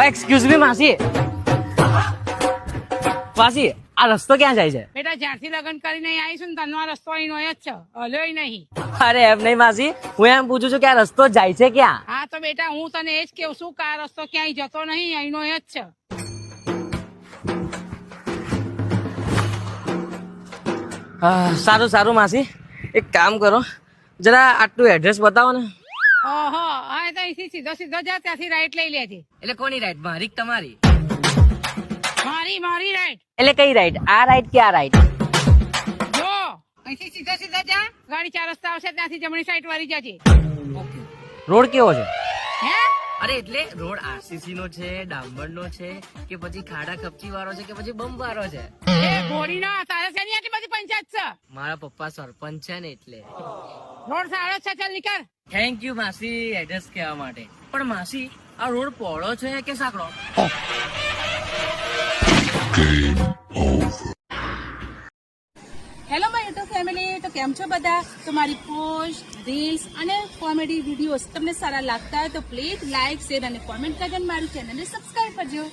Excuse me માસી, માસી આ રસ્તો ક્યાં જાય છે? બેટા જ્યારથી લગ્ન કરીને અહીં આવીશું ને તનો આ રસ્તો અહીં નો જ છે, હલ્યો નહીં. અરે એમ નહીં માસી, હું એમ પૂછું છું કે આ રસ્તો જાય છે ક્યાં? હા તો બેટા હું તને એ જ કેવું છું કે આ રસ્તો ક્યાંય જતો નહીં, અહીંનો જ છે. સારું સારું માસી, એક કામ કરો, જરા આટલું એડ્રેસ બતાવો ને. ઓહો, હા તો અહીંથી સીધો સીધો જા, ત્યાંથી રાઈટ લઈ લેજે. એટલે કોની રાઈટ, મારી કે તમારી? મારી રાઈટ. એટલે કઈ રાઈટ, આ રાઈટ કે આ રાઈટ? જો અહીંથી સીધો સીધો જા, ગાડી 4 રસ્તા આવશે, ત્યાંથી જમણી સાઈડ વાળી જજે. રોડ કેવો છે? હે અરે એટલે રોડ આરસીસી નો છે, ડામર નો છે, કે પછી ખાડા કપચી વાળો છે, કે પછી બમ્પ વાળો છે? એ ઘોડી ના તારે શેની આટલી બધી પંચાયત છે? મારા પપ્પા સરપંચ છે ને એટલે. રોડ સારો છે, ચાલ નીકળ. થેન્ક યુ માસી એડ્રેસ કહેવા માટે. પણ માસી આ રોડ પહોળો છે કે સાંકડો? હેલો માય યુટ્યુબ ફેમિલી, તો કેમ છો બધા? તો મારી પોસ્ટ, રીલ્સ અને કોમેડી વિડીયોઝ તમને સારા લાગતા હોય તો પ્લીઝ લાઇક, શેર અને કોમેન્ટ કરીને મારી ચેનલને સબસ્ક્રાઇબ કરજો.